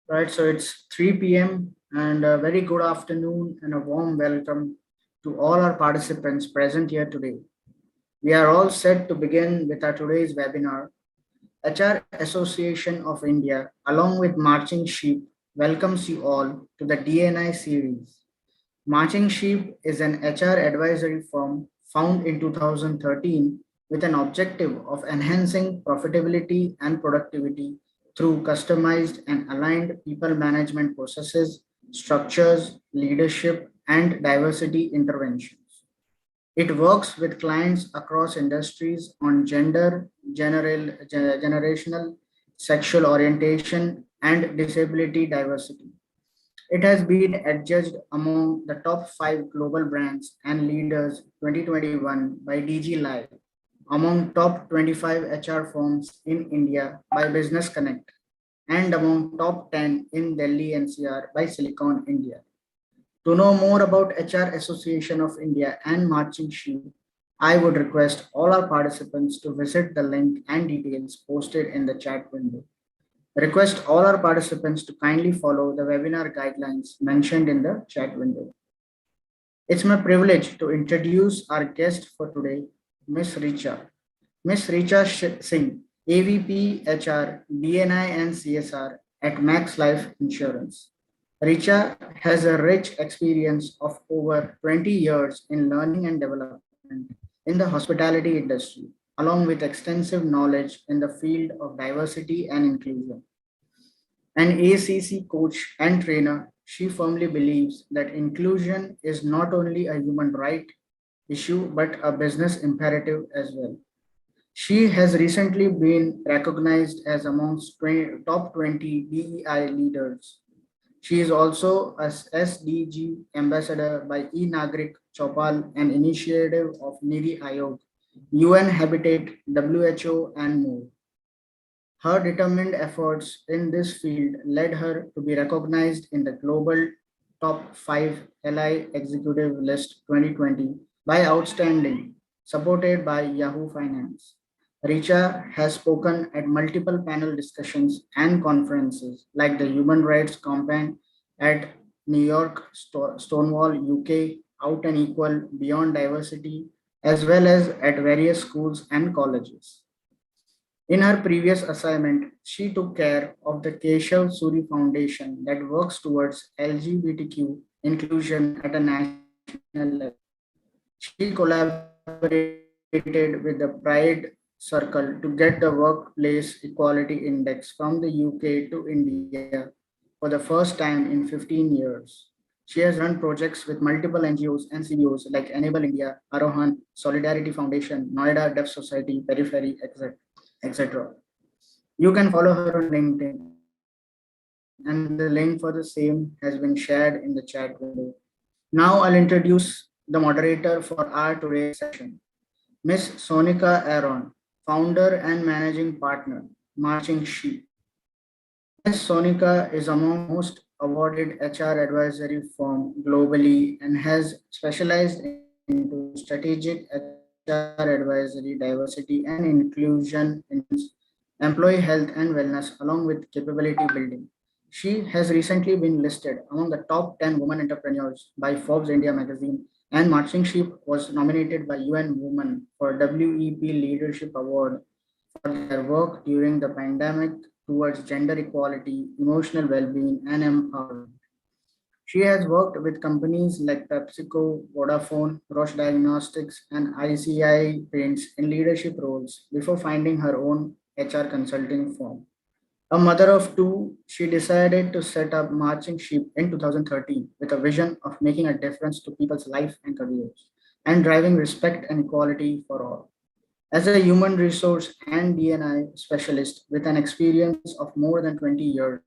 Right, so it's 3 p.m. and a very good afternoon and a warm welcome to all our participants present here today. We are all set to begin with our today's webinar. HR Association of India, along with Marching Sheep, welcomes you all to the DNI series. Marching Sheep is an HR advisory firm found in 2013 with an objective of enhancing profitability and productivity through customized and aligned people management processes, structures, leadership, and diversity interventions. It works with clients across industries on gender, generational, sexual orientation, and disability diversity. It has been adjudged among the top 5 global brands and leaders 2021 by DG Live, among top 25 HR firms in India by Business Connect, and among top 10 in Delhi NCR by Silicon India. To know more about HR Association of India and Marching Sheep, I would request all our participants to visit the link and details posted in the chat window. Request all our participants to kindly follow the webinar guidelines mentioned in the chat window. It's my privilege to introduce our guest for today, Ms. Richa. Ms. Singh, AVP HR, DNI and CSR at Max Life Insurance. Richa has a rich experience of over 20 years in learning and development in the hospitality industry, along with extensive knowledge in the field of diversity and inclusion. An ACC coach and trainer, she firmly believes that inclusion is not only a human right issue but a business imperative as well. She has recently been recognized as amongst top 20 DEI leaders. She is also a SDG ambassador by eNagrik Chopal, an initiative of Nidhi Ayog, UN Habitat, WHO, and more. Her determined efforts in this field led her to be recognized in the global top 5 LI executive list 2020 by Outstanding, supported by Yahoo Finance. Richa has spoken at multiple panel discussions and conferences like the Human Rights Campaign at New York, Stonewall, UK, Out and Equal, Beyond Diversity, as well as at various schools and colleges. In her previous assignment, she took care of the Keshav Suri Foundation that works towards LGBTQ inclusion at a national level. She collaborated with the Pride Circle to get the Workplace Equality Index from the UK to India for the first time in 15 years. She has run projects with multiple NGOs and CBOs like Enable India, Arohan, Solidarity Foundation, Noida Deaf Society, Periphery, etc. You can follow her on LinkedIn, and the link for the same has been shared in the chat window. Now I'll introduce the moderator for our today's session, Ms. Sonika Aaron, founder and managing partner, Marching Sheep. Ms. Sonika is among the most awarded HR advisory firm globally and has specialized into strategic HR advisory, diversity and inclusion, employee health and wellness, along with capability building. She has recently been listed among the top 10 women entrepreneurs by Forbes India magazine, and Marching Sheep was nominated by UN Women for WEP Leadership Award for their work during the pandemic towards gender equality, emotional well-being, and empowerment. She has worked with companies like PepsiCo, Vodafone, Roche Diagnostics, and ICI Paints in leadership roles before finding her own HR consulting firm. A mother of two, she decided to set up Marching Sheep in 2013 with a vision of making a difference to people's life and careers and driving respect and equality for all. As a human resource and DNI specialist with an experience of more than 20 years,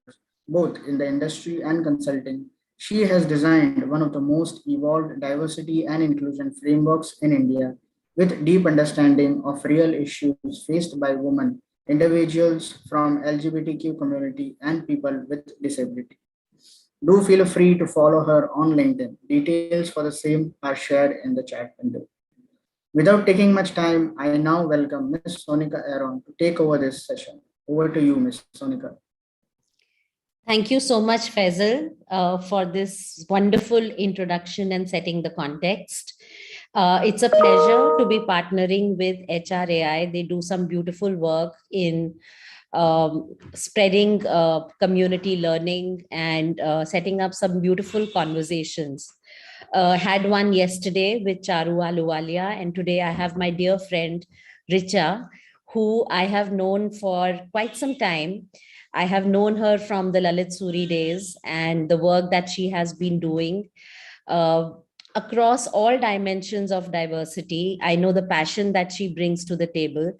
both in the industry and consulting, she has designed one of the most evolved diversity and inclusion frameworks in India with deep understanding of real issues faced by women, individuals from LGBTQ community, and people with disability. Do feel free to follow her on LinkedIn. Details for the same are shared in the chat window. Without taking much time, I now welcome Ms. Sonika Aaron to take over this session. Over to you, Ms. Sonika. Thank you so much, Faisal, for this wonderful introduction and setting the context. It's a pleasure to be partnering with HRAI. They do some beautiful work in spreading community learning and setting up some beautiful conversations. Had one yesterday with Charu Aluwalia, and today I have my dear friend Richa, who I have known for quite some time. I have known her from the Lalit Suri days and the work that she has been doing uh, across all dimensions of diversity. I know the passion that she brings to the table.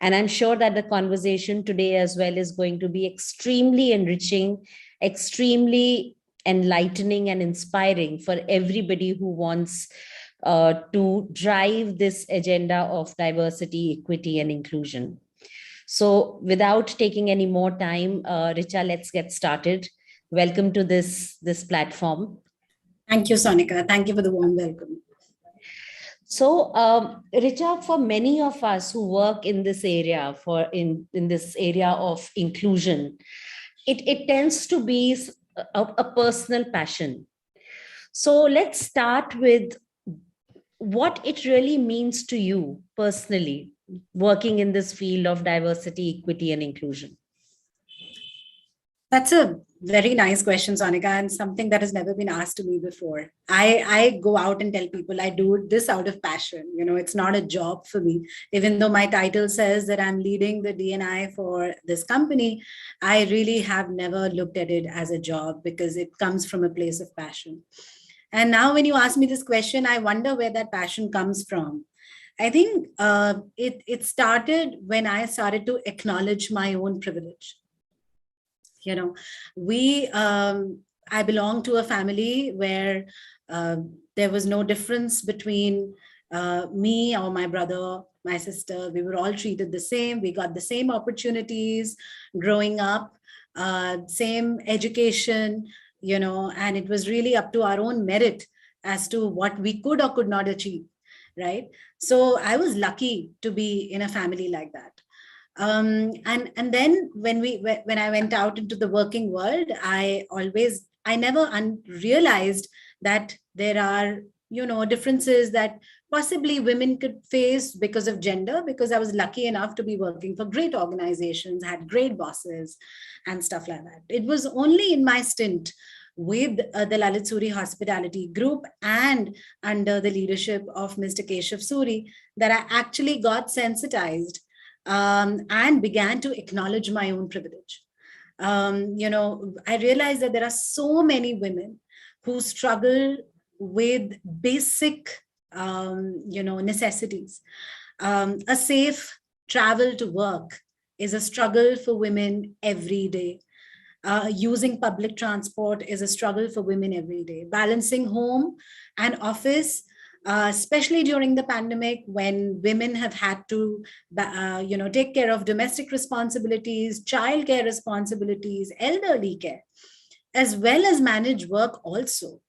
And I'm sure that the conversation today as well is going to be extremely enriching, extremely enlightening, and inspiring for everybody who wants to drive this agenda of diversity, equity, and inclusion. So, without taking any more time, Richa, let's get started. Welcome to this platform. Thank you, Sonika. Thank you for the warm welcome. So, Richa, for many of us who work in this area, in this area of inclusion, it tends to be a personal passion. So let's start with what it really means to you personally, working in this field of diversity, equity, and inclusion. That's a very nice question, Sonika, and something that has never been asked to me before. I go out and tell people I do this out of passion. You know, it's not a job for me. Even though my title says that I'm leading the D&I for this company, I really have never looked at it as a job because it comes from a place of passion. And now when you ask me this question, I wonder where that passion comes from. I think it started when I started to acknowledge my own privilege. You know, I belong to a family where there was no difference between me or my brother, my sister. We were all treated the same. We got the same opportunities growing up, same education, you know, and it was really up to our own merit as to what we could or could not achieve, right? So I was lucky to be in a family like that. And then when I went out into the working world, I never realized that there are, you know, differences that possibly women could face because of gender, because I was lucky enough to be working for great organizations, had great bosses and stuff like that. It was only in my stint with the Lalit Suri Hospitality Group and under the leadership of Mr. Keshav Suri that I actually got sensitized and began to acknowledge my own privilege. You know, I realized that there are so many women who struggle with basic, you know, necessities. A safe travel to work is a struggle for women every day. Using public transport is a struggle for women every day. Balancing home and office, especially during the pandemic when women have had to, you know, take care of domestic responsibilities, childcare responsibilities, elderly care, as well as manage work also.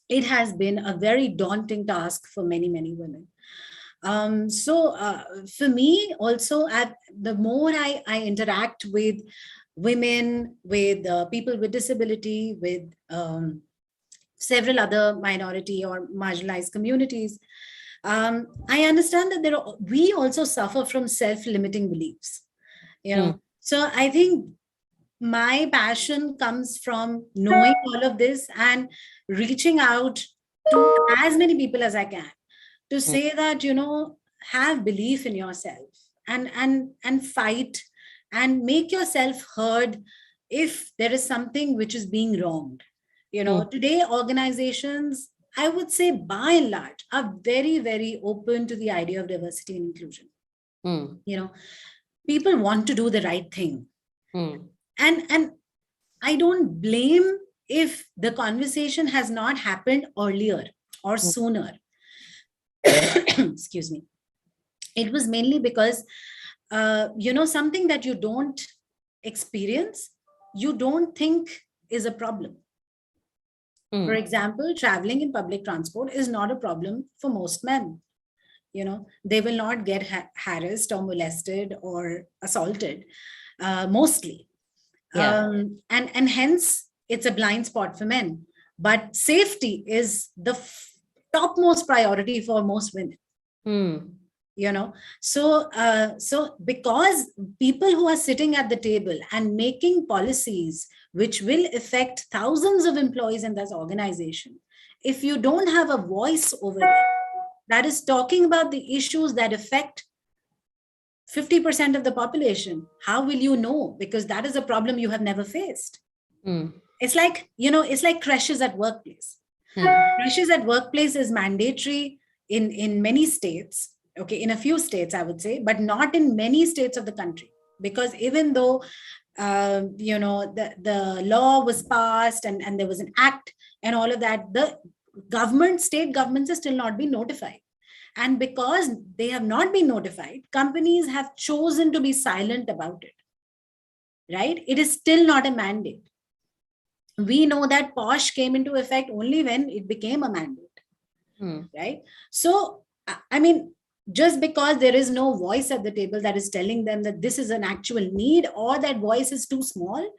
It has been a very daunting task for many, many women. For me also, the more I interact with women, with people with disability, with several other minority or marginalized communities, I understand that we also suffer from self-limiting beliefs. You know, so I think my passion comes from knowing all of this and reaching out to as many people as I can to say that, you know, have belief in yourself and fight and make yourself heard if there is something which is being wronged. You know, today organizations, I would say by and large, are very, very open to the idea of diversity and inclusion. You know, people want to do the right thing. And I don't blame if the conversation has not happened earlier or sooner. Excuse me. It was mainly because, you know, something that you don't experience, you don't think is a problem. For example, traveling in public transport is not a problem for most men. You know, they will not get harassed or molested or assaulted, mostly. Yeah. And hence it's a blind spot for men. But safety is the topmost priority for most women. So because people who are sitting at the table and making policies which will affect thousands of employees in this organization, if you don't have a voice over it that is talking about the issues that affect 50% of the population, how will you know? Because that is a problem you have never faced. It's like, it's like crashes at workplace. Crashes at workplace is mandatory in many states. Okay, in a few states, I would say, but not in many states of the country. Because even though, the law was passed and there was an act and all of that, the state governments have still not been notified. And because they have not been notified, companies have chosen to be silent about it, right? It is still not a mandate. We know that POSH came into effect only when it became a mandate, right? So, I mean, just because there is no voice at the table that is telling them that this is an actual need, or that voice is too small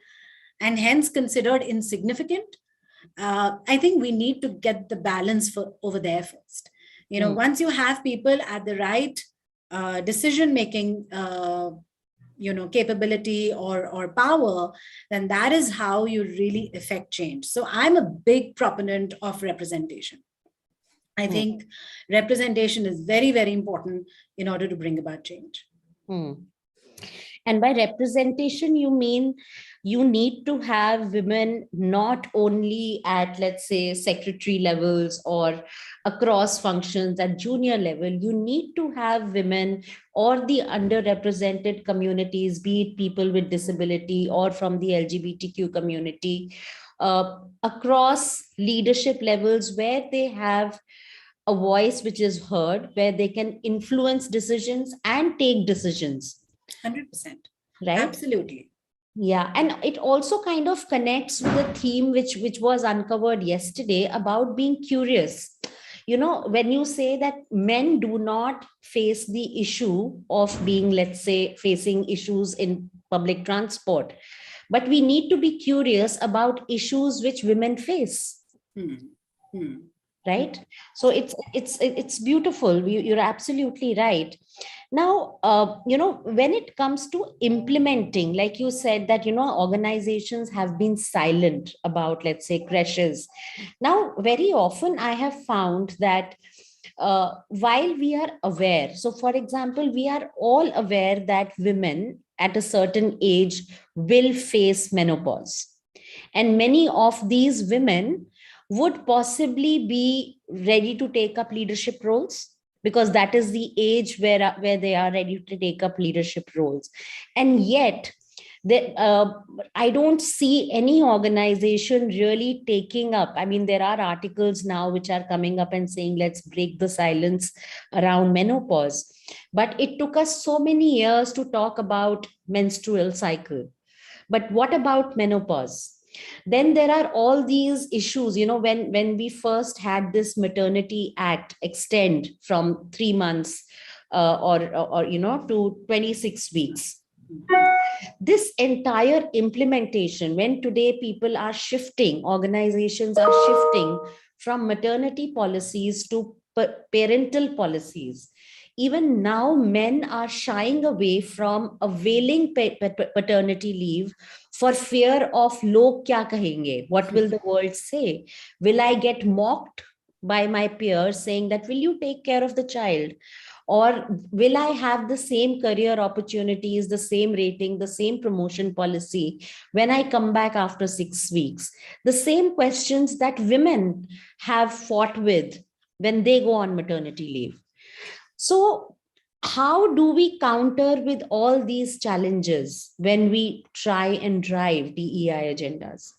and hence considered insignificant, I think we need to get the balance over there first. Once you have people at the right decision-making capability or power, then that is how you really affect change. So I'm a big proponent of representation. I think representation is very, very important in order to bring about change. And by representation, you mean you need to have women not only at, let's say, secretary levels or across functions at junior level. You need to have women or the underrepresented communities, be it people with disability or from the LGBTQ community, across leadership levels where they have a voice which is heard, where they can influence decisions and take decisions. 100%. Right? Absolutely. Yeah. And it also kind of connects with a theme which was uncovered yesterday about being curious. When you say that men do not face the issue of being, let's say, facing issues in public transport, but we need to be curious about issues which women face. Right? So it's beautiful. You're absolutely right. Now, when it comes to implementing, like you said, that, organizations have been silent about, let's say, crashes. Now, very often I have found that while we are aware, so for example, we are all aware that women at a certain age will face menopause. And many of these women would possibly be ready to take up leadership roles, because that is the age where they are ready to take up leadership roles. And yet, I don't see any organization really taking up. I mean, there are articles now which are coming up and saying, let's break the silence around menopause. But it took us so many years to talk about menstrual cycle. But what about menopause? Then there are all these issues, when we first had this maternity act extend from 3 months or to 26 weeks. This entire implementation, when today people are shifting, organizations are shifting from maternity policies to parental policies. Even now, men are shying away from availing paternity leave for fear of log kya kahenge? What will the world say? Will I get mocked by my peers saying that, will you take care of the child? Or will I have the same career opportunities, the same rating, the same promotion policy when I come back after 6 weeks? The same questions that women have fought with when they go on maternity leave. So how do we counter with all these challenges when we try and drive DEI agendas?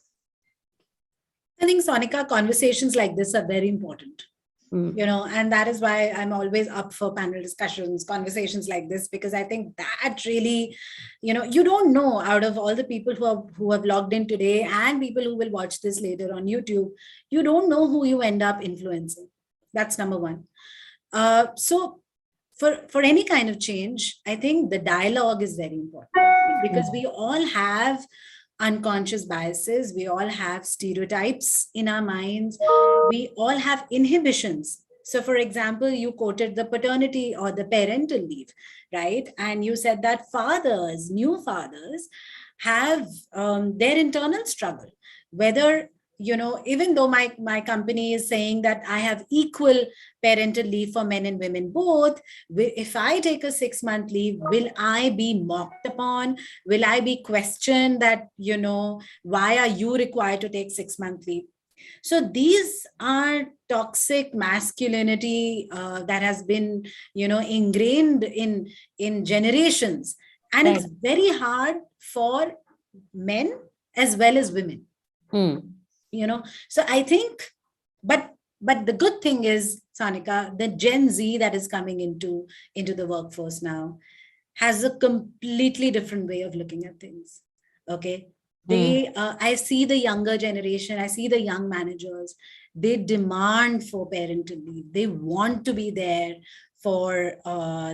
I think, Sonika, conversations like this are very important. And that is why I'm always up for panel discussions, conversations like this, because I think that really, you don't know, out of all the people who have logged in today and people who will watch this later on YouTube, you don't know who you end up influencing. That's number one. So for any kind of change, I think the dialogue is very important, because we all have unconscious biases. We all have stereotypes in our minds. We all have inhibitions. So, for example, you quoted the paternity or the parental leave, right? And you said that fathers, new fathers, have their internal struggle, whether, even though my company is saying that I have equal parental leave for men and women both, if I take a 6-month leave, will I be mocked upon? Will I be questioned that, why are you required to take 6-month leave? So these are toxic masculinity that has been, ingrained in generations, and Right. it's very hard for men as well as women. So I think, but the good thing is, Sanika, the Gen Z that is coming into the workforce now has a completely different way of looking at things. Okay. I see the younger generation, I see the young managers, they demand for parental leave. They want to be there for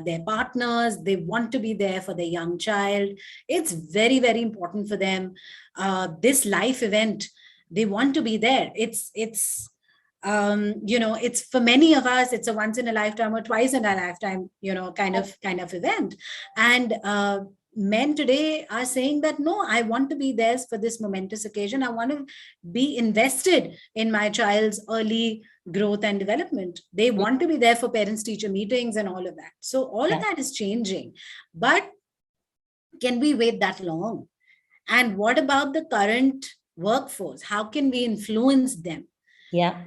their partners. They want to be there for their young child. It's very, very important for them. This life event, they want to be there. It's for many of us, it's a once in a lifetime or twice in a lifetime, kind of event. And men today are saying that, no, I want to be there for this momentous occasion. I want to be invested in my child's early growth and development. They want to be there for parents teacher meetings and all of that. So all of that is changing. But can we wait that long? And what about the current workforce? How can we influence them? Yeah.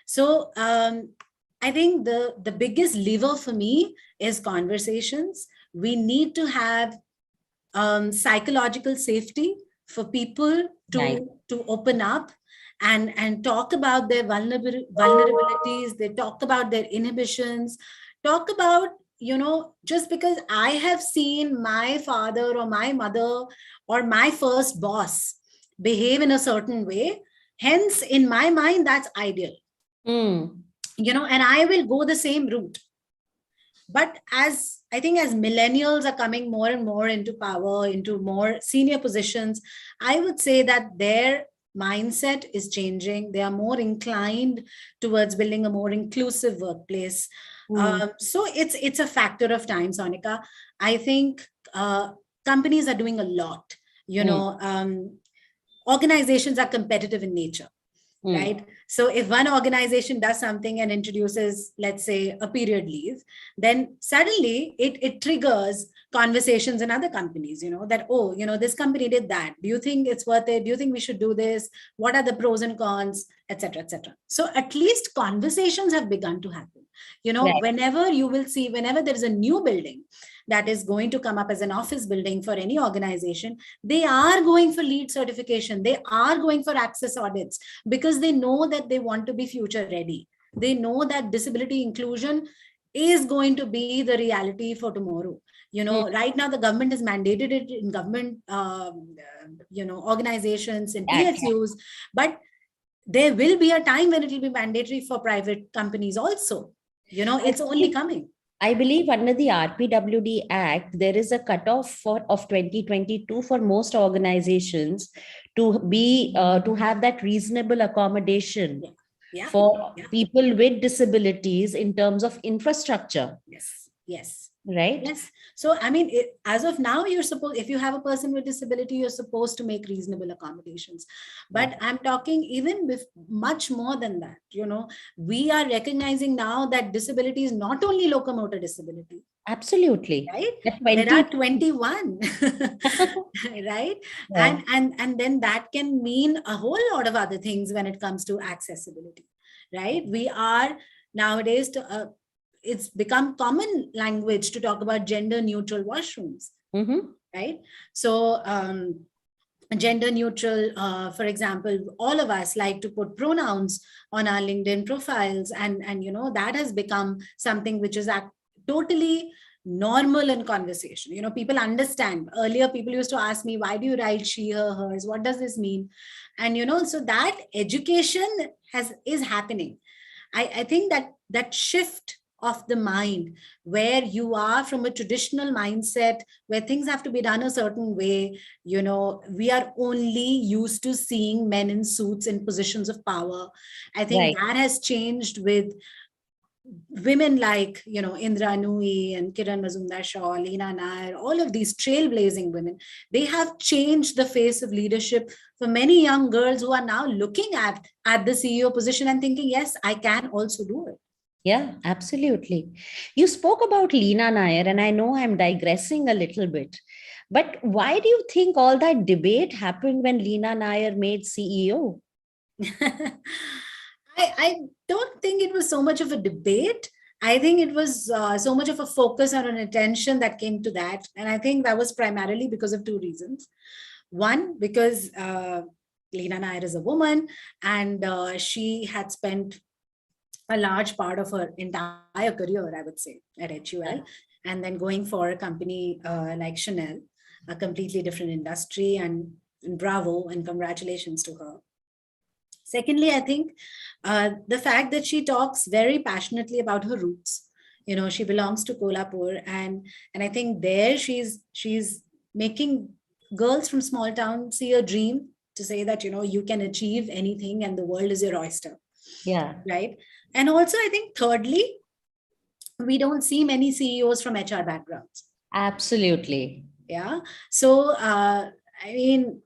So I think the biggest lever for me is conversations. We need to have psychological safety for people to open up and talk about their vulnerabilities. They talk about their inhibitions, talk about, just because I have seen my father or my mother or my first boss behave in a certain way, hence in my mind that's ideal. And I will go the same route. But as millennials are coming more and more into power, into more senior positions, I would say that their mindset is changing. They are more inclined towards building a more inclusive workplace. So it's a factor of time, Sonika. I think companies are doing a lot. Organizations are competitive in nature. Right. So if one organization does something and introduces, let's say, a period leave, then suddenly it triggers conversations in other companies, that, this company did that. Do you think it's worth it? Do you think we should do this? What are the pros and cons, etc., etc.? So at least conversations have begun to happen. Whenever you will see, whenever there is a new building that is going to come up as an office building for any organization, they are going for LEED certification. They are going for access audits because they know that they want to be future ready. They know that disability inclusion is going to be the reality for tomorrow. Right now the government has mandated it in government, organizations and PSUs, but there will be a time when it will be mandatory for private companies also. It's only coming. I believe under the RPWD Act, there is a cutoff of 2022 for most organizations to be to have that reasonable accommodation for people with disabilities in terms of infrastructure. Yes. Right. Yes. So, as of now, if you have a person with disability, you're supposed to make reasonable accommodations. But I'm talking even with much more than that. We are recognizing now that disability is not only locomotor disability. Absolutely. Right. There are 21. Right. Yeah. And then that can mean a whole lot of other things when it comes to accessibility. Right. We are nowadays it's become common language to talk about gender neutral washrooms. Right. So gender neutral, for example, all of us like to put pronouns on our LinkedIn profiles, and that has become something which is totally normal in conversation. People understand. Earlier people used to ask me, why do you write she, her, hers? What does this mean? And so that education is happening. I think that shift of the mind, where you are from a traditional mindset where things have to be done a certain way. We are only used to seeing men in suits in positions of power. I think Right. that has changed with women like, Indra Nui and Kiran Mazumdar-Shaw, Lena Nair, all of these trailblazing women. They have changed the face of leadership for many young girls who are now looking at the CEO position and thinking, yes, I can also do it. Yeah, absolutely. You spoke about Lena Nair, and I know I'm digressing a little bit, but why do you think all that debate happened when Lena Nair made CEO? I don't think it was so much of a debate. I think it was so much of a focus or an attention that came to that. And I think that was primarily because of two reasons. One, because Lena Nair is a woman, and she had spent a large part of her entire career, I would say, at HUL, and then going for a company like Chanel, a completely different industry, and bravo and congratulations to her. Secondly, I think the fact that she talks very passionately about her roots. She belongs to Kolhapur, and I think there she's making girls from small town see a dream, to say that you can achieve anything and the world is your oyster. Yeah, Right. And also, I think thirdly, we don't see many CEOs from HR backgrounds. absolutely. Yeah. So, I mean,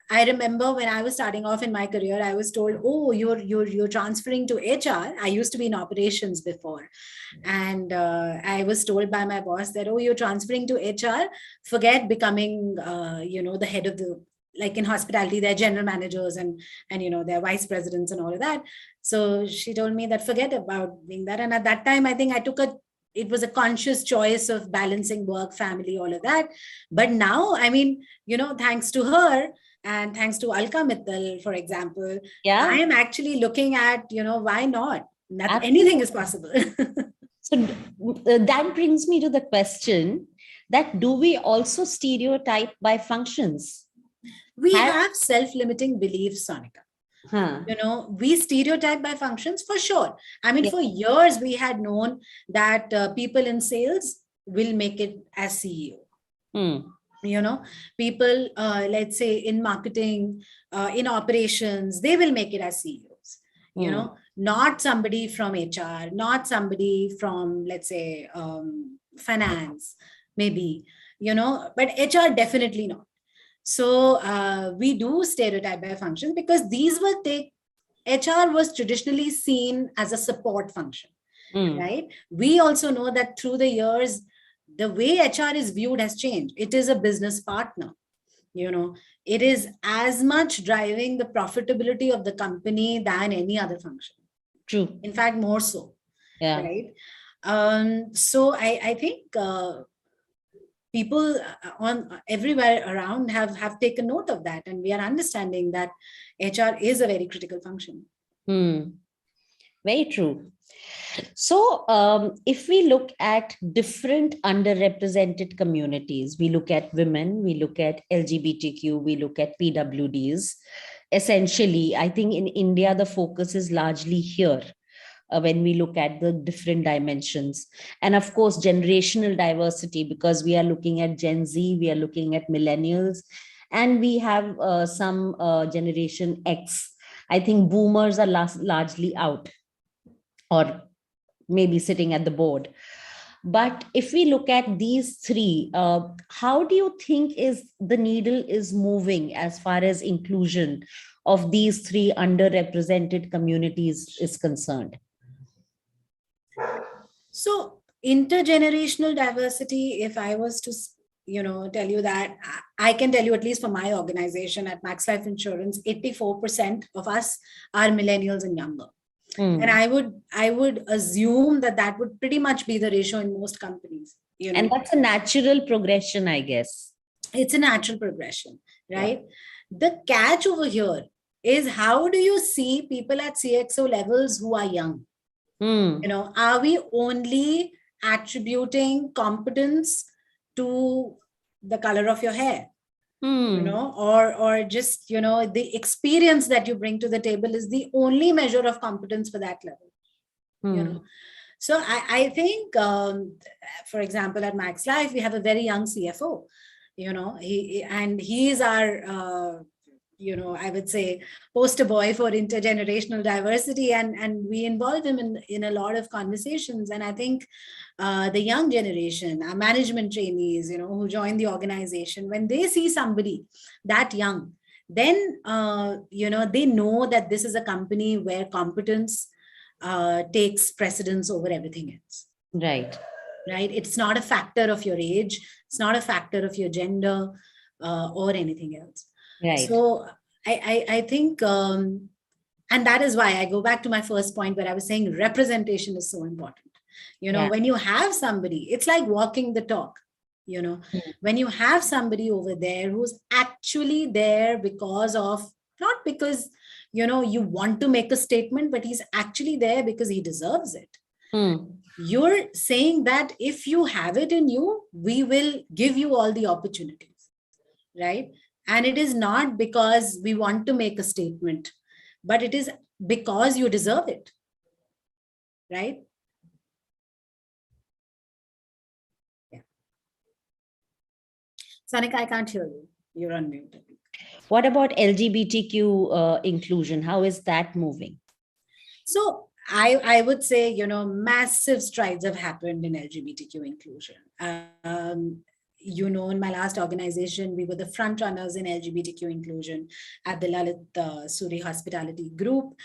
I remember when I was starting off in my career, I was told, "Oh, you're transferring to HR." I used to be in operations before, and I was told by my boss that, "Oh, you're transferring to HR. Forget becoming, the head of the, like in hospitality, they're general managers and they're vice presidents and all of that." So she told me that forget about being that. And at that time, I think it was a conscious choice of balancing work, family, all of that. But now, I mean, thanks to her, and thanks to Alka Mittal, for example, I Yeah, am actually looking at, why not? Anything is absolutely. possible. So that brings me to the question that do we also stereotype by functions? We Have, have self-limiting beliefs, Sonika. huh, We stereotype by functions for sure. I mean, yeah, for years, we had known that people in sales will make it as CEO. hmm, People, let's say in marketing, in operations, they will make it as CEOs. hmm, Not somebody from HR, not somebody from, let's say, finance, maybe, but HR definitely not. So we do stereotype by function because HR was traditionally seen as a support function, hmm. right? We also know that through the years, the way HR is viewed has changed. It is a business partner. It is as much driving the profitability of the company than any other function. True. In fact, more so, Yeah. right? So I think people on everywhere around have taken note of that, and we are understanding that HR is a very critical function. Hmm. Very true. So, if we look at different underrepresented communities, we look at women, we look at LGBTQ, we look at PWDs. Essentially, I think in India, the focus is largely here when we look at the different dimensions. And of course, generational diversity, because we are looking at Gen Z, we are looking at millennials, and we have some Generation X. I think boomers are largely out, or maybe sitting at the board. But if we look at these three, how do you think is the needle is moving as far as inclusion of these three underrepresented communities is concerned? So intergenerational diversity, if I was to tell you that, I can tell you, at least for my organization at Max Life Insurance, 84% of us are millennials and younger. And I would assume that would pretty much be the ratio in most companies. And that's a natural progression, I guess. It's a natural progression, right? Yeah. The catch over here is, how do you see people at CXO levels who are young? Are we only attributing competence to the color of your hair? Or just, the experience that you bring to the table is the only measure of competence for that level. So I think, for example, at Max Life, we have a very young CFO, he is our, I would say, poster boy for intergenerational diversity, and we involve him in a lot of conversations. And I think the young generation, our management trainees, who join the organization, when they see somebody that young, then, they know that this is a company where competence takes precedence over everything else. Right. Right. It's not a factor of your age. It's not a factor of your gender or anything else. Right. So I think, and that is why I go back to my first point where I was saying representation is so important. When you have somebody, it's like walking the talk. When you have somebody over there who's actually there because of, not because, you want to make a statement, but he's actually there because he deserves it. You're saying that if you have it in you, we will give you all the opportunities, right? And it is not because we want to make a statement, but it is because you deserve it, right? Yeah. Sanika, I can't hear you. You're on mute. What about LGBTQ inclusion? How is that moving? So I would say, massive strides have happened in LGBTQ inclusion. In my last organization, we were the front runners in LGBTQ inclusion at the Lalit Suri Hospitality Group.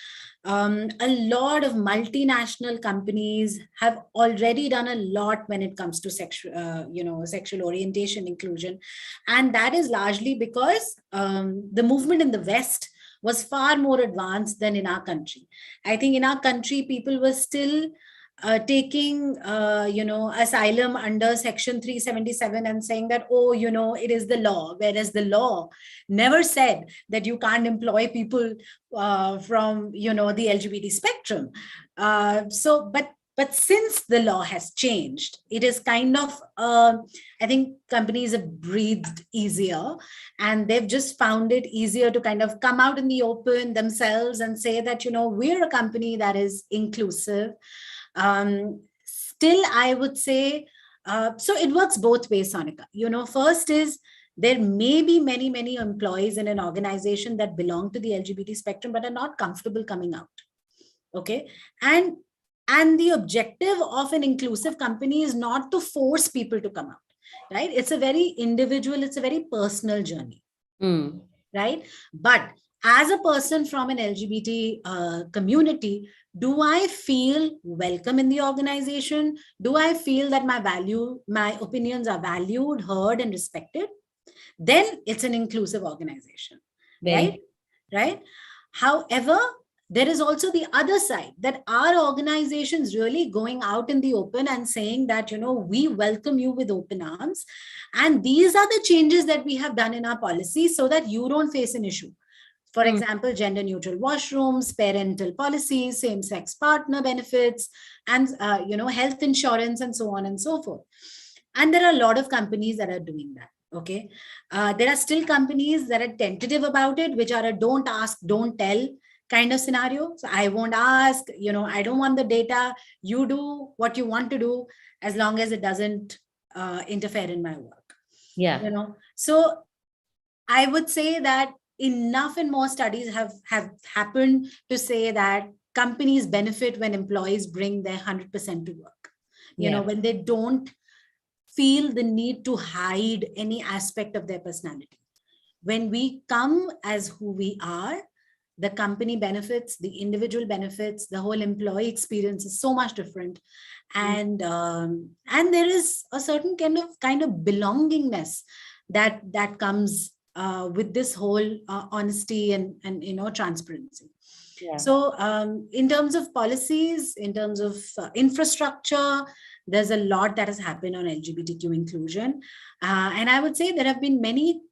A lot of multinational companies have already done a lot when it comes to sexual orientation inclusion. And that is largely because the movement in the West was far more advanced than in our country. I think in our country, people were still taking, asylum under Section 377 and saying that, it is the law, whereas the law never said that you can't employ people from, the LGBT spectrum. But since the law has changed, it is kind of, I think companies have breathed easier, and they've just found it easier to kind of come out in the open themselves and say that, we're a company that is inclusive. Still, I would say, so it works both ways, Sonika. First is there may be many, many employees in an organization that belong to the LGBT spectrum, but are not comfortable coming out. Okay. And the objective of an inclusive company is not to force people to come out, right? It's a very individual, it's a very personal journey, right? But as a person from an LGBT community, do I feel welcome in the organization? Do I feel that my opinions are valued, heard, and respected? Then it's an inclusive organization, right? However, there is also the other side, that our organizations really going out in the open and saying that, we welcome you with open arms. And these are the changes that we have done in our policy so that you don't face an issue. For example, gender neutral washrooms, parental policies, same-sex partner benefits, and, health insurance, and so on and so forth. And there are a lot of companies that are doing that. Okay. There are still companies that are tentative about it, which are a don't ask, don't tell kind of scenario. So I won't ask, I don't want the data. You do what you want to do as long as it doesn't interfere in my work. Yeah. So I would say that enough and more studies have happened to say that companies benefit when employees bring their 100% to work. When they don't feel the need to hide any aspect of their personality. When we come as who we are, the company benefits, the individual benefits, the whole employee experience is so much different. And there is a certain kind of belongingness that comes with this whole honesty and transparency. Yeah. So in terms of policies, in terms of infrastructure, there's a lot that has happened on LGBTQ inclusion. And I would say there have been many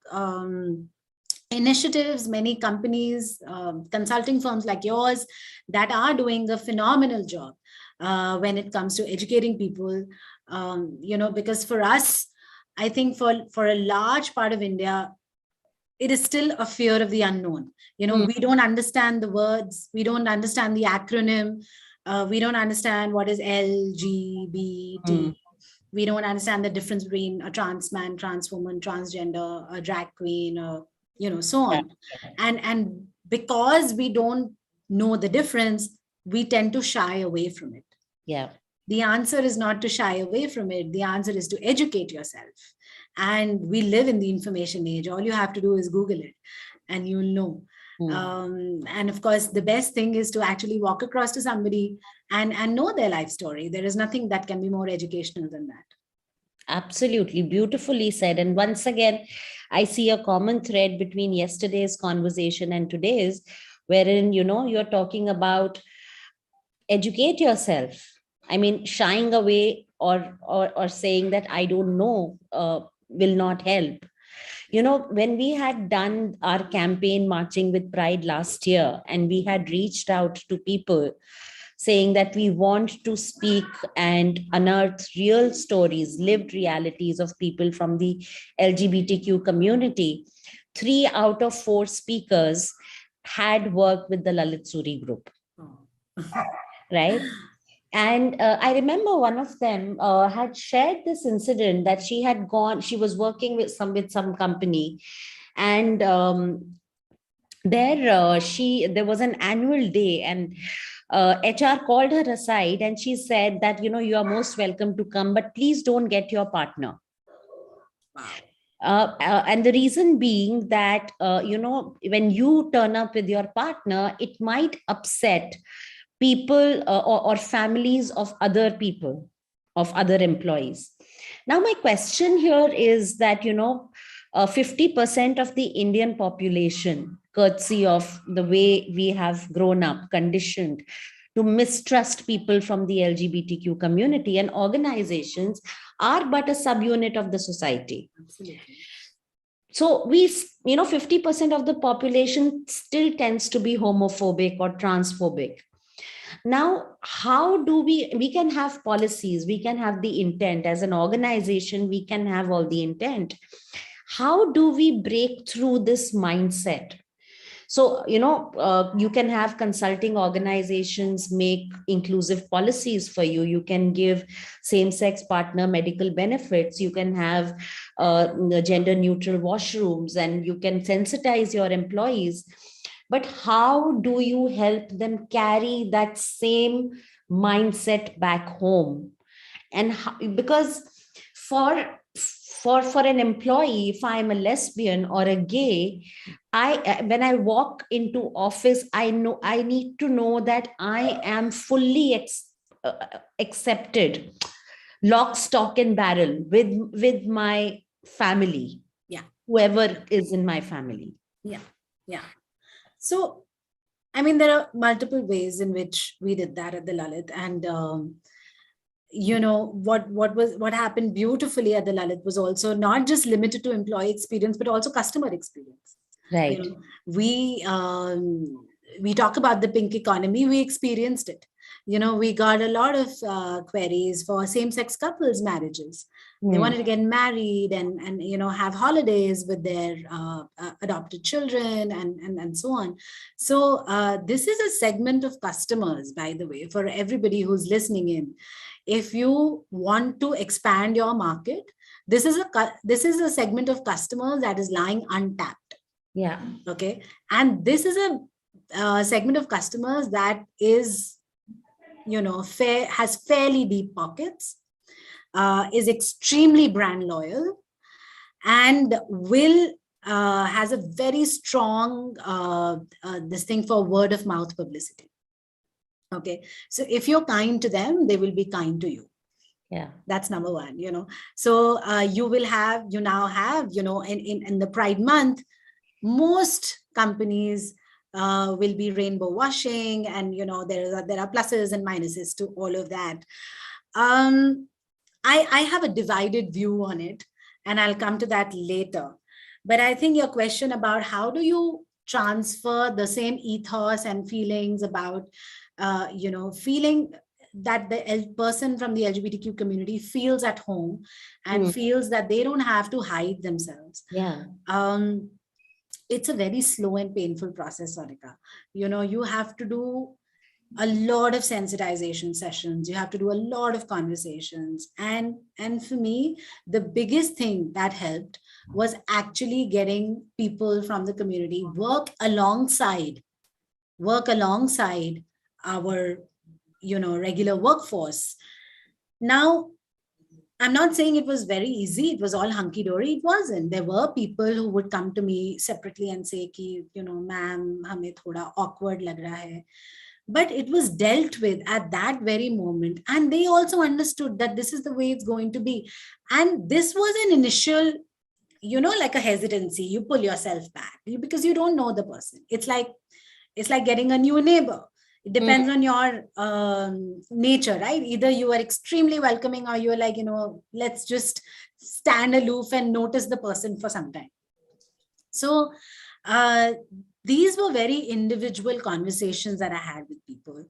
initiatives, many companies, consulting firms like yours that are doing a phenomenal job when it comes to educating people, because for us, I think for a large part of India, it is still a fear of the unknown. We don't understand the words. We don't understand the acronym. We don't understand what is LGBT. We don't understand the difference between a trans man, trans woman, transgender, a drag queen, so on. And because we don't know the difference, we tend to shy away from it. Yeah. The answer is not to shy away from it. The answer is to educate yourself. And we live in the information age. All you have to do is Google it and you'll know. And of course, the best thing is to actually walk across to somebody and know their life story. There is nothing that can be more educational than that. Absolutely. Beautifully said. And once again, I see a common thread between yesterday's conversation and today's, wherein, you're talking about educate yourself. I mean, shying away or saying that I don't know will not help. When we had done our campaign Marching with Pride last year, and we had reached out to people saying that we want to speak and unearth real stories, lived realities of people from the LGBTQ community, 3 out of 4 speakers had worked with the Lalit Suri group. Right? And I remember one of them had shared this incident that she was working with some company, and there was an annual day, and HR called her aside and she said that, you are most welcome to come, but please don't get your partner. Wow. And the reason being that, when you turn up with your partner, it might upset people or families of other people, of other employees. Now, my question here is that, 50% of the Indian population, courtesy of the way we have grown up, conditioned to mistrust people from the LGBTQ community, and organizations are but a subunit of the society. Absolutely. So 50% of the population still tends to be homophobic or transphobic. Now, how do we can have policies, we can have the intent as an organization, we can have all the intent. How do we break through this mindset? So, you can have consulting organizations make inclusive policies for you. You can give same-sex partner medical benefits. You can have gender neutral washrooms, and you can sensitize your employees. But how do you help them carry that same mindset back home? And because for an employee, if I'm a lesbian or a gay, when I walk into office, I need to know that I am fully accepted, lock, stock, and barrel with my family. Yeah. Whoever is in my family. Yeah. So, I mean, there are multiple ways in which we did that at the Lalit, and what happened beautifully at the Lalit was also not just limited to employee experience, but also customer experience. Right. We talk about the pink economy. We experienced it. We got a lot of queries for same-sex couples marriages. They wanted to get married and have holidays with their adopted children and so on. So this is a segment of customers, by the way, for everybody who's listening in. If you want to expand your market, this is a segment of customers that is lying untapped. Yeah. Okay. And this is a segment of customers that is, has fairly deep pockets, is extremely brand loyal, and has a very strong this thing for word of mouth publicity. Okay. So if you're kind to them, they will be kind to you. Yeah. That's number one, So you now have, in the Pride Month, most companies will be rainbow washing, and there are pluses and minuses to all of that. I have a divided view on it, and I'll come to that later. But I think your question about how do you transfer the same ethos and feelings about feeling that the person from the LGBTQ community feels at home and feels that they don't have to hide themselves. Yeah. It's a very slow and painful process, Sarika. You have to do a lot of sensitization sessions. You have to do a lot of conversations. And for me, the biggest thing that helped was actually getting people from the community work alongside our, regular workforce. Now, I'm not saying it was very easy. It was all hunky dory. It wasn't. There were people who would come to me separately and say, "Ki, ma'am, hame thoda awkward lag raha hai." But it was dealt with at that very moment. And they also understood that this is the way it's going to be. And this was an initial, like a hesitancy. You pull yourself back because you don't know the person. It's like getting a new neighbor. It depends on your nature, right? Either you are extremely welcoming or you're like, let's just stand aloof and notice the person for some time. So these were very individual conversations that I had with people,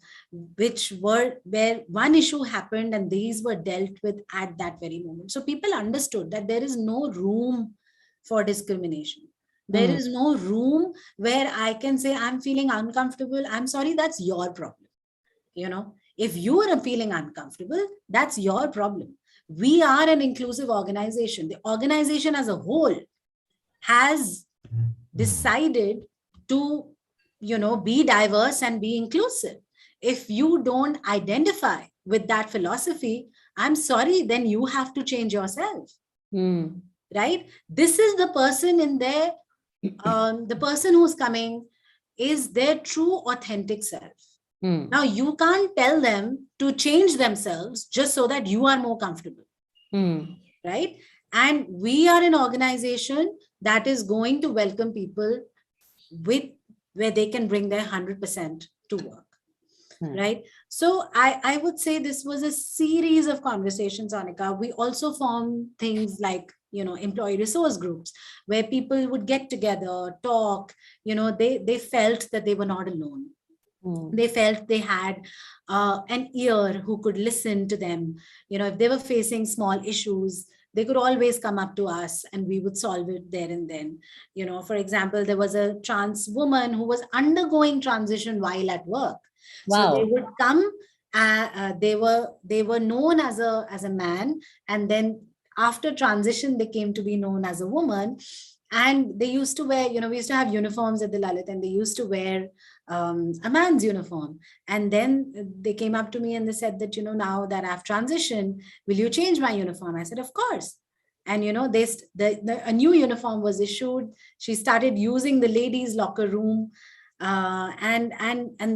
which were where one issue happened and these were dealt with at that very moment. So people understood that there is no room for discrimination. There is no room where I can say, I'm feeling uncomfortable. I'm sorry, that's your problem. If you are feeling uncomfortable, that's your problem. We are an inclusive organization. The organization as a whole has decided to, be diverse and be inclusive. If you don't identify with that philosophy, I'm sorry, then you have to change yourself. Right? This is the person in there. The person who's coming is their true authentic self. Now you can't tell them to change themselves just so that you are more comfortable. Right? And we are an organization that is going to welcome people where they can bring their 100% to work. Right? So I would say this was a series of conversations, Anika. We also formed things like, employee resource groups where people would get together, talk, they felt that they were not alone. They felt they had an ear who could listen to them. If they were facing small issues, they could always come up to us and we would solve it there and then. For example, there was a trans woman who was undergoing transition while at work. Wow. So they would come, they were known as a man, and then after transition, they came to be known as a woman. And they used to wear, we used to have uniforms at the Lalit, and they used to wear a man's uniform. And then they came up to me and they said that, now that I've transitioned, will you change my uniform? I said, of course. And, a new uniform was issued. She started using the ladies' locker room. And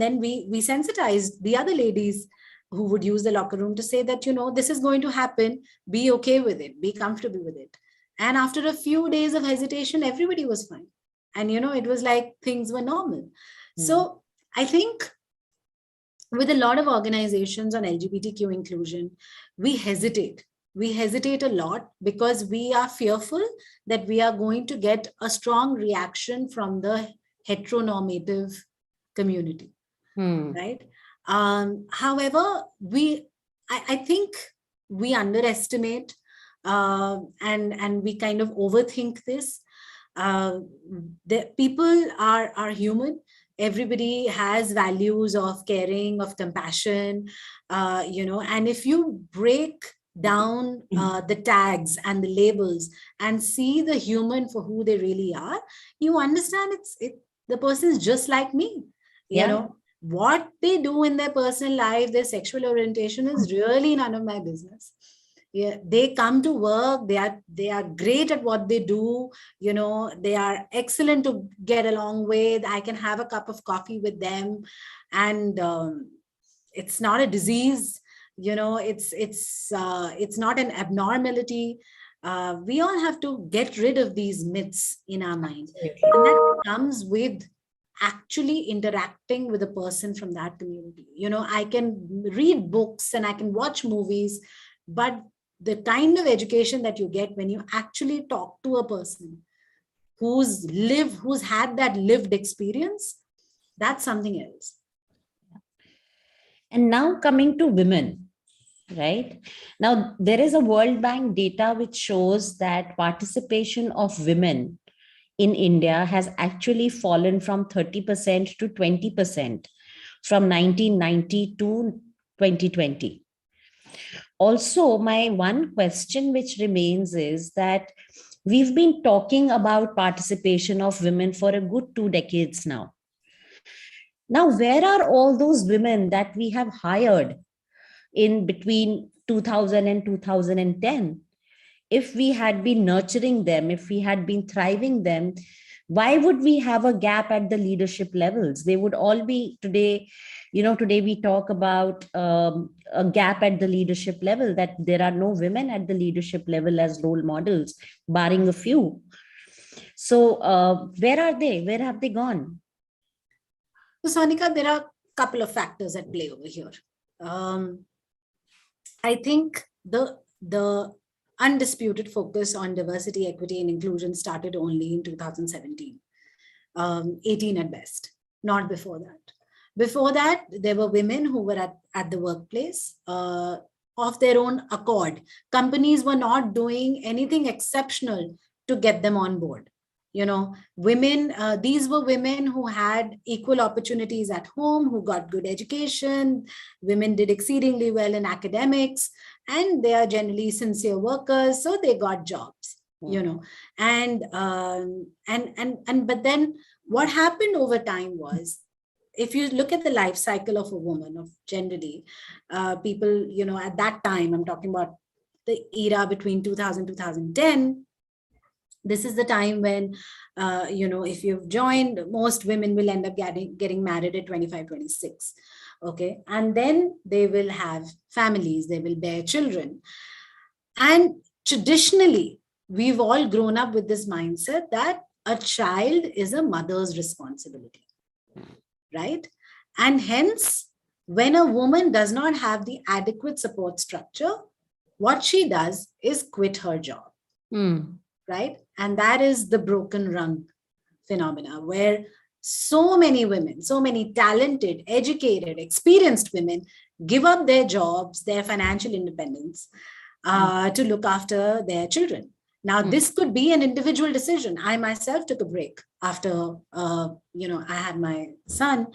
then we sensitized the other ladies who would use the locker room to say that, this is going to happen. Be okay with it. Be comfortable with it. And after a few days of hesitation, everybody was fine. And, it was like things were normal. So I think with a lot of organizations on LGBTQ inclusion, we hesitate. We hesitate a lot because we are fearful that we are going to get a strong reaction from the heteronormative community, right? However, I think we underestimate and we kind of overthink this. The people are human. Everybody has values of caring, of compassion, and if you break down the tags and the labels and see the human for who they really are, you understand the person is just like me. What they do in their personal life, their sexual orientation is really none of my business. They come to work, they are great at what they do, they are excellent to get along with. I can have a cup of coffee with them, and it's not a disease, it's not an abnormality. We all have to get rid of these myths in our mind, and that comes with actually interacting with a person from that community. I can read books and I can watch movies, but the kind of education that you get when you actually talk to a person who's had that lived experience, that's something else. And now coming to women, right? Now there is a World Bank data which shows that participation of women in India has actually fallen from 30% to 20%, from 1990 to 2020. Also, my one question which remains is that we've been talking about participation of women for a good 2 decades now. Now, where are all those women that we have hired in between 2000 and 2010? If we had been nurturing them, if we had been thriving them, why would we have a gap at the leadership levels? They would all be today. Today we talk about a gap at the leadership level, that there are no women at the leadership level as role models, barring a few. So where are they? Where have they gone? So, Sonika, there are a couple of factors at play over here. I think the undisputed focus on diversity, equity, and inclusion started only in 2017, 18 at best, not before that. Before that, there were women who were at the workplace of their own accord. Companies were not doing anything exceptional to get them on board. Women, these were women who had equal opportunities at home, who got good education. Women did exceedingly well in academics, and they are generally sincere workers, so they got jobs. And but then what happened over time was, if you look at the life cycle of a woman, of generally people, at that time, I'm talking about the era between 2000 2010. This is the time when, if you've joined, most women will end up getting married at 25, 26. Okay. And then they will have families, they will bear children. And traditionally, we've all grown up with this mindset that a child is a mother's responsibility, right? And hence, when a woman does not have the adequate support structure, what she does is quit her job. Right? And that is the broken rung phenomena, where so many women, so many talented, educated, experienced women give up their jobs, their financial independence to look after their children. Now, this could be an individual decision. I myself took a break after, I had my son,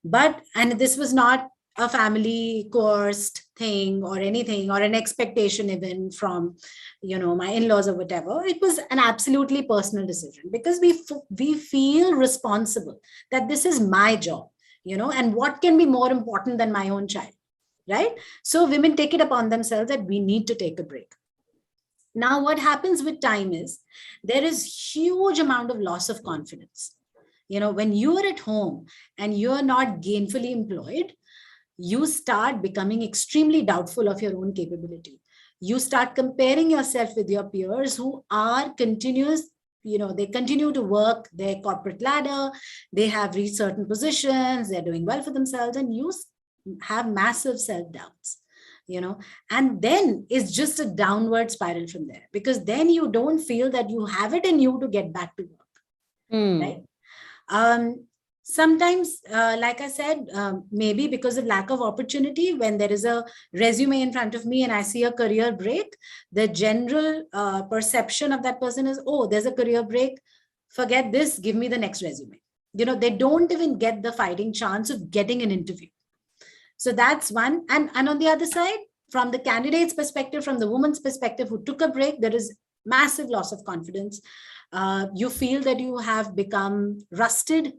and this was not a family coerced thing or anything, or an expectation even from, my in-laws or whatever. It was an absolutely personal decision, because we feel responsible that this is my job, and what can be more important than my own child, right? So women take it upon themselves that we need to take a break. Now, what happens with time is there is huge amount of loss of confidence. When you are at home and you're not gainfully employed, you start becoming extremely doubtful of your own capability. You start comparing yourself with your peers who are continuous, they continue to work their corporate ladder, they have reached certain positions, they're doing well for themselves, and you have massive self-doubts, and then it's just a downward spiral from there, because then you don't feel that you have it in you to get back to work, right? Sometimes, like I said, maybe because of lack of opportunity, when there is a resume in front of me and I see a career break, the general perception of that person is, oh, there's a career break, forget this, give me the next resume. They don't even get the fighting chance of getting an interview. So that's one. And on the other side, from the candidate's perspective, from the woman's perspective who took a break, there is massive loss of confidence. You feel that you have become rusted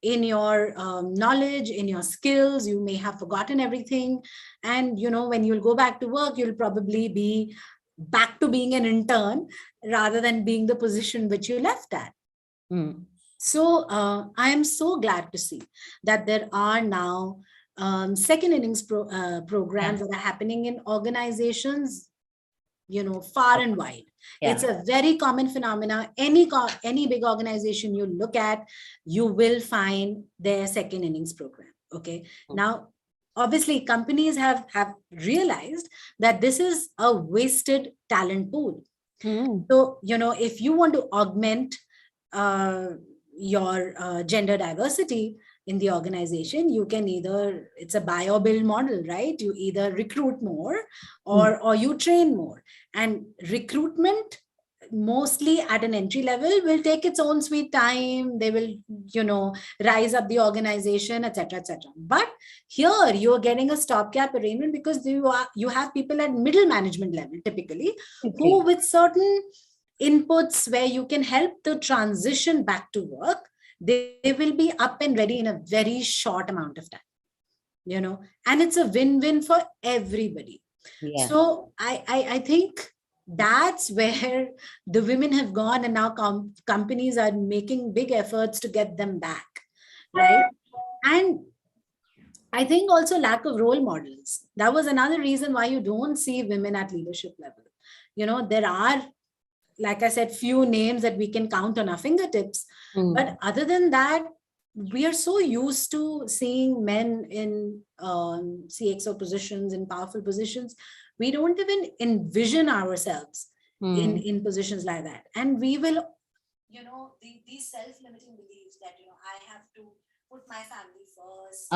in your knowledge, in your skills. You may have forgotten everything. And, when you'll go back to work, you'll probably be back to being an intern rather than being the position which you left at. So I am so glad to see that there are now second innings programs that are happening in organizations, far and wide. Yeah. It's a very common phenomena. Any big organization you look at, you will find their second innings program. Okay. Now, obviously, companies have realized that this is a wasted talent pool. So, if you want to augment your gender diversity in the organization, you can either, it's a buy or build model, right? You either recruit more or you train more. And recruitment, mostly at an entry level will take its own sweet time. They will rise up the organization, etc., etc. But here you're getting a stopgap arrangement because you have people at middle management level typically, who with certain inputs where you can help the transition back to work, they will be up and ready in a very short amount of time, and it's a win-win for everybody. Yeah. So I think that's where the women have gone, and now companies are making big efforts to get them back, right? And I think also lack of role models. That was another reason why you don't see women at leadership level. There are, like I said, few names that we can count on our fingertips. But other than that, we are so used to seeing men in CXO positions, in powerful positions. We don't even envision ourselves in positions like that. And we will, these self-limiting beliefs that, I have to put my family first.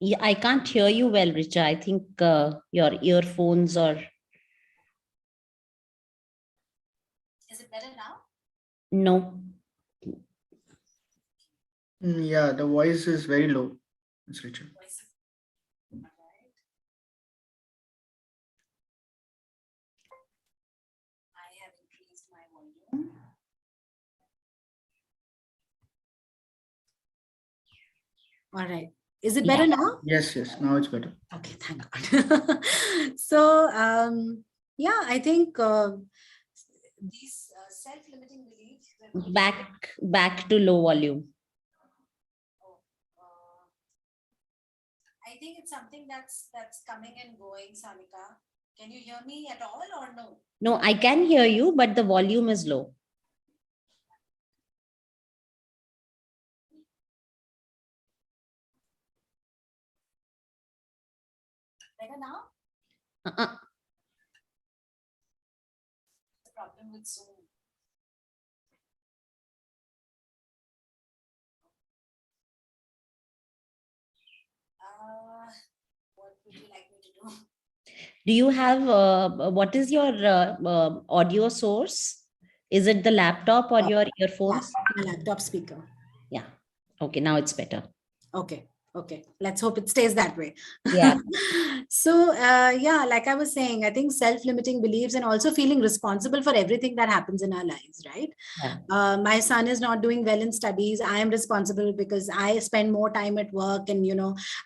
Yeah, I can't hear you well, Richa. I think your earphones or... Is it better now? No. Yeah, the voice is very low, Ms. Richa. I have increased my volume. All right. Is it better now? Yes, now it's better. Okay, thank God. So, yeah, I think these self-limiting beliefs. Back to low volume. I think it's something that's coming and going, Sanika. Can you hear me at all or no? No, I can hear you, but the volume is low. Better now? Uh-uh. The problem with Zoom. What would you like me to do? Do you have, what is your audio source? Is it the laptop or your earphones? My laptop speaker. Yeah. Okay, now it's better. Okay. Let's hope it stays that way. Yeah. So, yeah, like I was saying, I think self-limiting beliefs and also feeling responsible for everything that happens in our lives, right? Yeah. My son is not doing well in studies. I am responsible because I spend more time at work and,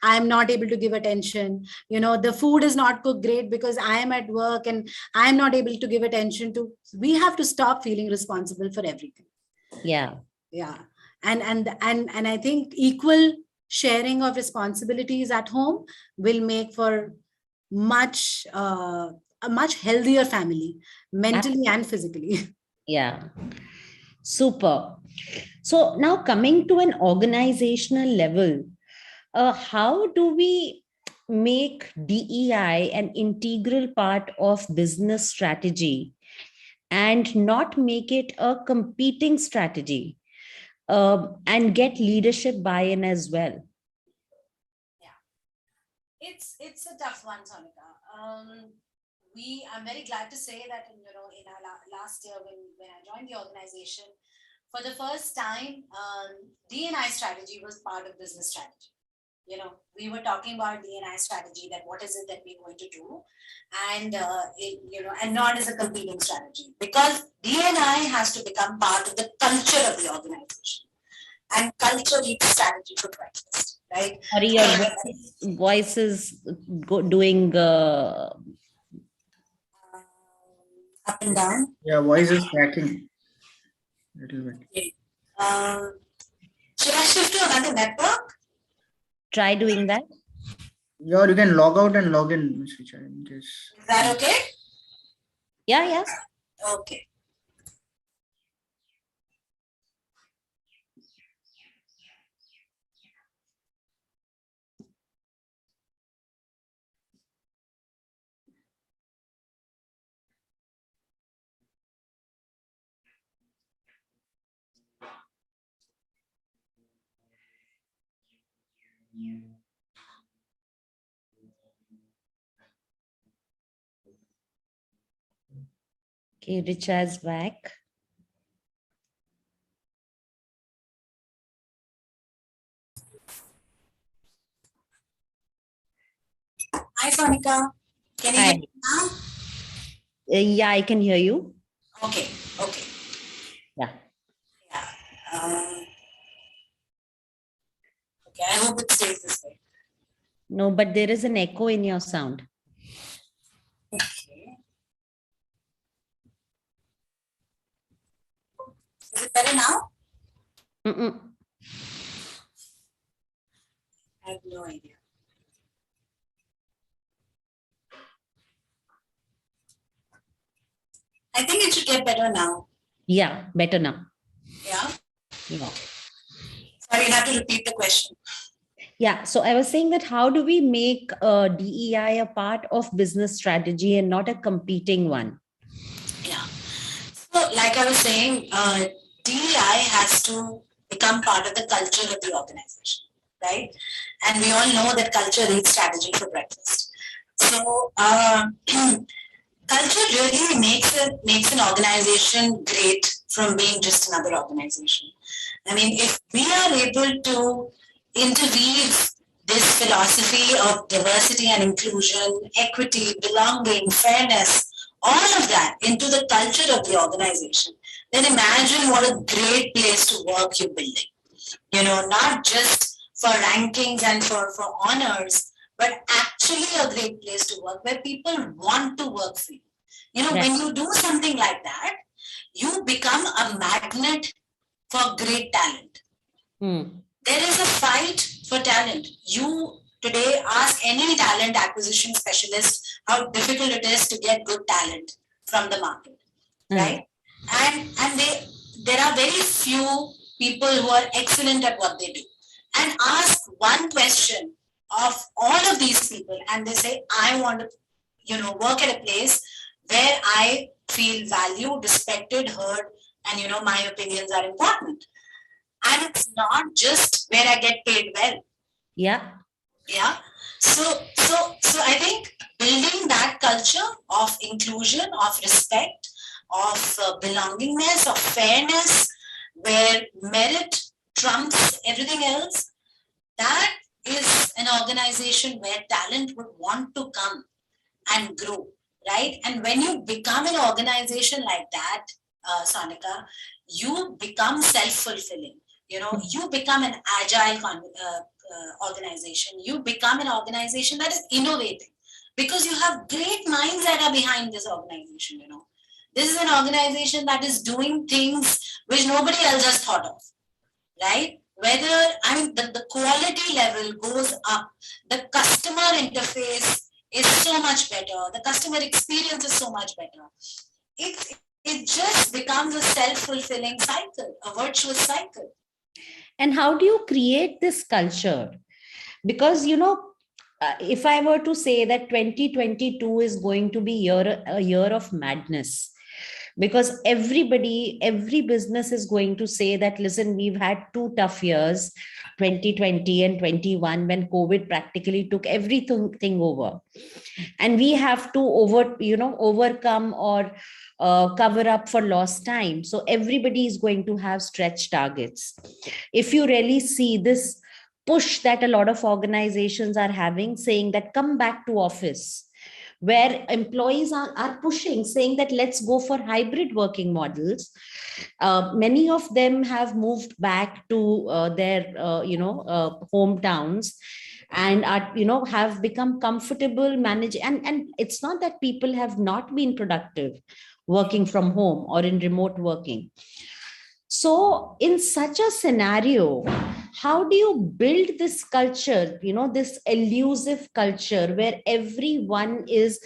I'm not able to give attention. The food is not cooked great because I am at work and I'm not able to give attention to. We have to stop feeling responsible for everything. Yeah. Yeah. And I think equal sharing of responsibilities at home will make for a much healthier family, mentally and physically. Yeah. Super. So now coming to an organizational level, how do we make DEI an integral part of business strategy and not make it a competing strategy, and get leadership buy-in as well? Yeah, it's a tough one, Sonika. I'm very glad to say that in our last year when I joined the organization, for the first time, D&I strategy was part of business strategy. We were talking about D&I strategy, that what is it that we're going to do, and and not as a competing strategy, because D&I has to become part of the culture of the organization, and culture needs strategy for breakfast, right? Sorry, your voice is doing up and down. Yeah, voice is cracking a little bit. Okay. Should I shift to another network? Try doing that. Yeah, you can log out and log in, Ms. Richa, in case. Is that okay? Yeah. Okay. Okay, Richa is back. Hi, Sonika. Can you Hi. hear me now? Yeah, I can hear you. Okay. Yeah. Yeah. Okay, I hope it stays this way. No, but there is an echo in your sound. Okay. Is it better now? Mm-mm. I have no idea. I think it should get better now. Yeah, better now. Yeah. Yeah. Sorry, you have to repeat the question. Yeah. So I was saying that how do we make DEI a part of business strategy and not a competing one? Yeah. So, like I was saying, DEI has to become part of the culture of the organization, right? And we all know that culture eats strategy for breakfast. So, culture really makes an organization great from being just another organization. I mean, if we are able to interweave this philosophy of diversity and inclusion, equity, belonging, fairness, all of that into the culture of the organization, then imagine what a great place to work you're building. Not just for rankings and for honors, but actually a great place to work where people want to work for you. Right. When you do something like that, you become a magnet for great talent. There is a fight for talent. You today ask any talent acquisition specialist how difficult it is to get good talent from the market, right? And there are very few people who are excellent at what they do. And ask one question of all of these people, and they say, I want to, work at a place where I feel valued, respected, heard, and my opinions are important. And it's not just where I get paid well. Yeah. Yeah. So I think building that culture of inclusion, of respect, of belongingness, of fairness, where merit trumps everything else, that is an organization where talent would want to come and grow, right? And when you become an organization like that, Sonika, you become self-fulfilling. You become an agile organization. You become an organization that is innovating because you have great minds that are behind this organization. This is an organization that is doing things which nobody else has thought of, right? The quality level goes up, the customer interface is so much better, the customer experience is so much better. It just becomes a self-fulfilling cycle, a virtuous cycle. And how do you create this culture? Because, if I were to say that 2022 is going to be a year of madness, because every business is going to say that, listen, we've had 2 tough years, 2020 and 21, when COVID practically took everything over. And we have to overcome or cover up for lost time. So everybody is going to have stretch targets. If you really see this push that a lot of organizations are having, saying that come back to office, where employees are pushing, saying that let's go for hybrid working models. Many of them have moved back to their hometowns, and are have become comfortable manage, and it's not that people have not been productive working from home or in remote working. So in such a scenario, how do you build this culture, this elusive culture where everyone is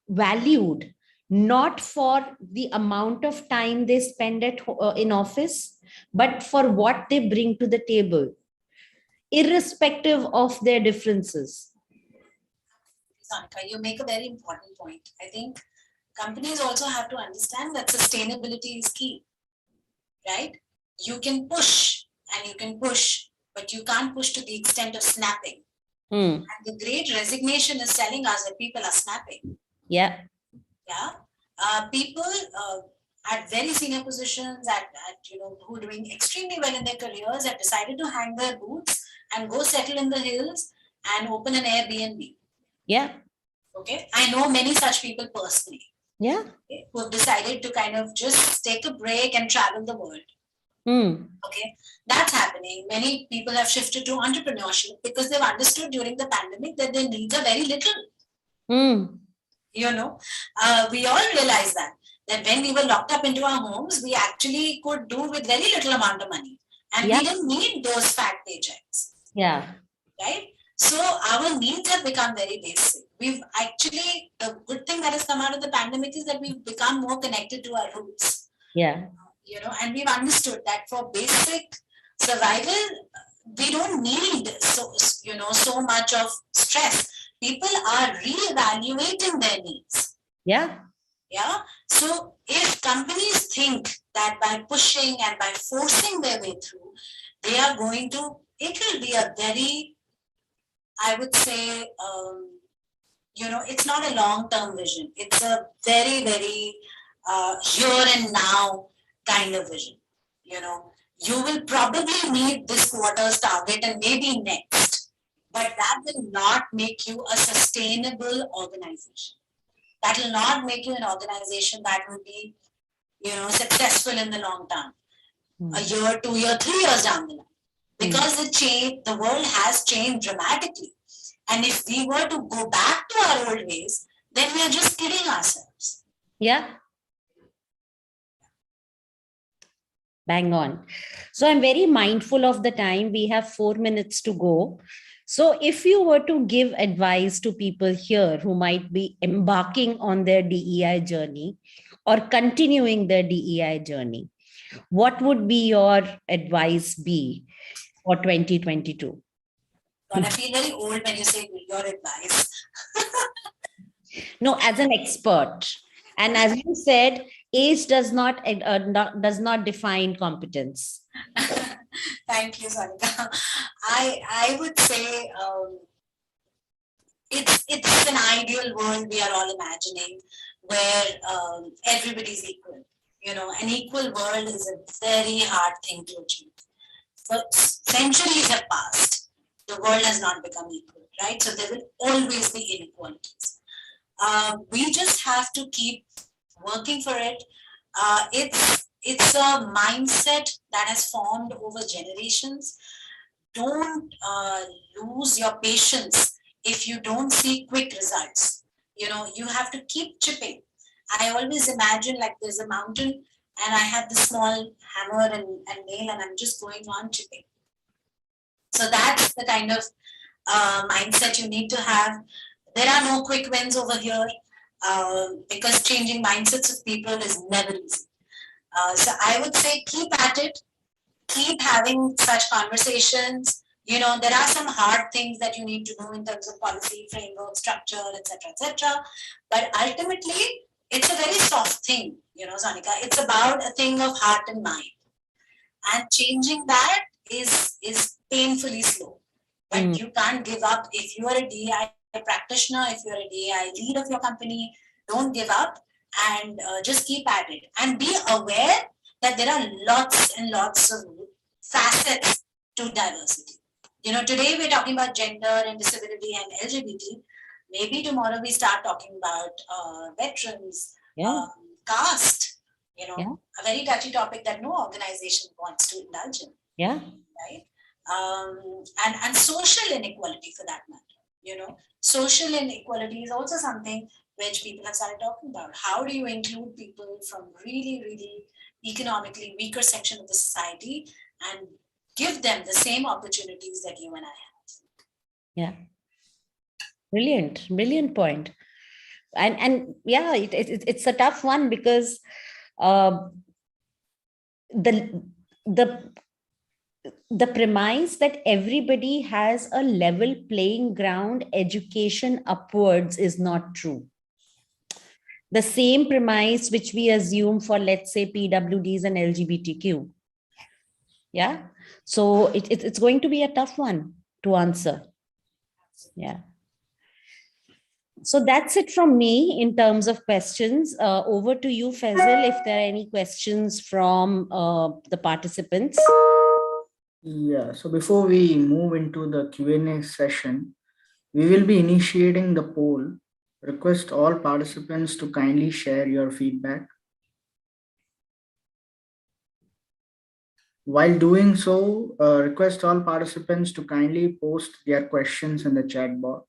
valued not for the amount of time they spend in office, but for what they bring to the table, irrespective of their differences? Sanika, you make a very important point. I think companies also have to understand that sustainability is key, right? You can push and you can push, but you can't push to the extent of snapping. And the great resignation is telling us that people are snapping. Yeah. Yeah. people at very senior positions, at who are doing extremely well in their careers, have decided to hang their boots and go settle in the hills and open an Airbnb. Yeah. Okay, I know many such people personally. Yeah. Okay, who have decided to kind of just take a break and travel the world. Okay, that's happening. Many people have shifted to entrepreneurship because they've understood during the pandemic that their needs are very little. You know, we all realized that when we were locked up into our homes, we actually could do with very little amount of money, and we didn't need those fat paychecks. Yeah. Right. So our needs have become very basic. We've actually, the good thing that has come out of the pandemic is that we've become more connected to our roots. Yeah. And we've understood that for basic survival, we don't need so much of stress. People are reevaluating their needs. Yeah. Yeah. So if companies think that by pushing and by forcing their way through, they are going to, it will be a very, I would say, it's not a long-term vision. It's a very, very here and now kind of vision. You will probably meet this quarter's target and maybe next, but that will not make you a sustainable organization. That will not make you an organization that will be, successful in the long term. A year, 2 years, 3 years down the line. Because the world has changed dramatically. And if we were to go back to our old ways, then we are just kidding ourselves. Yeah. Bang on. So I'm very mindful of the time. We have 4 minutes to go. So if you were to give advice to people here who might be embarking on their DEI journey or continuing their DEI journey, what would be your advice be for 2022? God, I feel very old when you say your advice. No, as an expert. And as you said, age does not define competence. Thank you, Sanika. I would say it's an ideal world we are all imagining where everybody's equal. An equal world is a very hard thing to achieve. But centuries have passed. The world has not become equal, right? So there will always be inequalities. We just have to keep working for it. It's a mindset that has formed over generations. Don't lose your patience if you don't see quick results. You have to keep chipping. I always imagine like there's a mountain and I have this small hammer and nail and I'm just going on chipping. So that's the kind of mindset you need to have. There are no quick wins over here because changing mindsets of people is never easy. So I would say keep at it, keep having such conversations. There are some hard things that you need to do in terms of policy, framework, structure, etc. But ultimately, it's a very soft thing, Sonika. It's about a thing of heart and mind. And changing that is painfully slow. But you can't give up. If you are a DEI practitioner, if you're a DEI lead of your company, don't give up and just keep at it. And be aware that there are lots and lots of facets to diversity. Today we're talking about gender and disability and LGBT. Maybe tomorrow we start talking about veterans, caste, a very touchy topic that no organization wants to indulge in. Yeah. Right? And social inequality for that matter. Social inequality is also something which people have started talking about. How do you include people from really, really economically weaker section of the society and give them the same opportunities that you and I have? Yeah. Brilliant point. And yeah, it's a tough one because the premise that everybody has a level playing ground, education upwards, is not true. The same premise which we assume for, let's say, PWDs and LGBTQ. Yeah. So it's going to be a tough one to answer. Yeah. So that's it from me in terms of questions. Over to you, Faisal, if there are any questions from the participants. Yeah, so before we move into the Q&A session, we will be initiating the poll. Request all participants to kindly share your feedback. While doing so, request all participants to kindly post their questions in the chat box.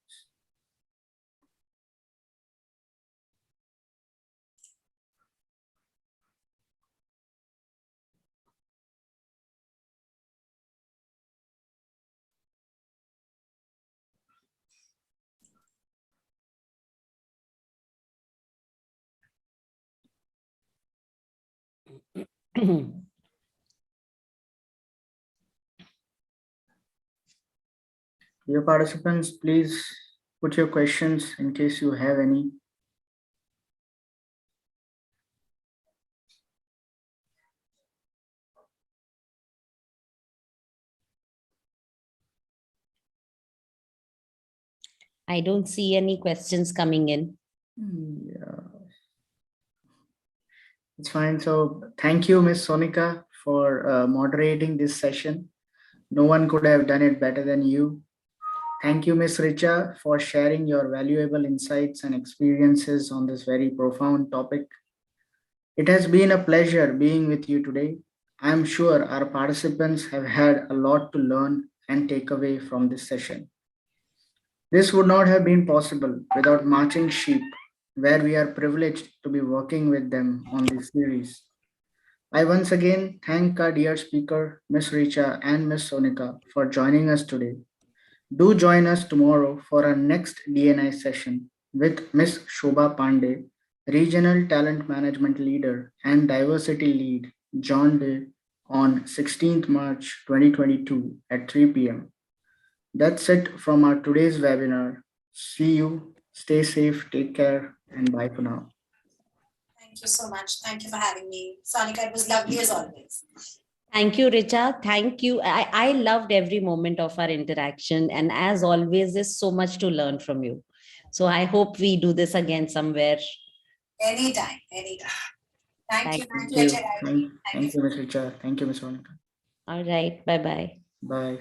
Dear participants, please put your questions in case you have any. I don't see any questions coming in. Yeah, it's fine. So thank you, Ms. Sonika, for moderating this session. No one could have done it better than you. Thank you, Ms. Richa, for sharing your valuable insights and experiences on this very profound topic. It has been a pleasure being with you today. I am sure our participants have had a lot to learn and take away from this session. This would not have been possible without Marching Sheep, where we are privileged to be working with them on this series. I once again thank our dear speaker, Ms. Richa and Ms. Sonika, for joining us today. Do join us tomorrow for our next DNI session with Ms. Shobha Pandey, Regional Talent Management Leader and Diversity Lead, John Day, on 16th March 2022 at 3 p.m. That's it from our today's webinar. See you, stay safe, take care, and bye for now. Thank you so much. Thank you for having me. Sonika, it was lovely as always. Thank you, Richa. Thank you. I loved every moment of our interaction. And as always, there's so much to learn from you. So I hope we do this again somewhere. Anytime, anytime. Thank you. Thank Thank you, you. HRI. Thank you, Ms. Richa. Thank you, Ms. Monica. All right. Bye-bye. Bye.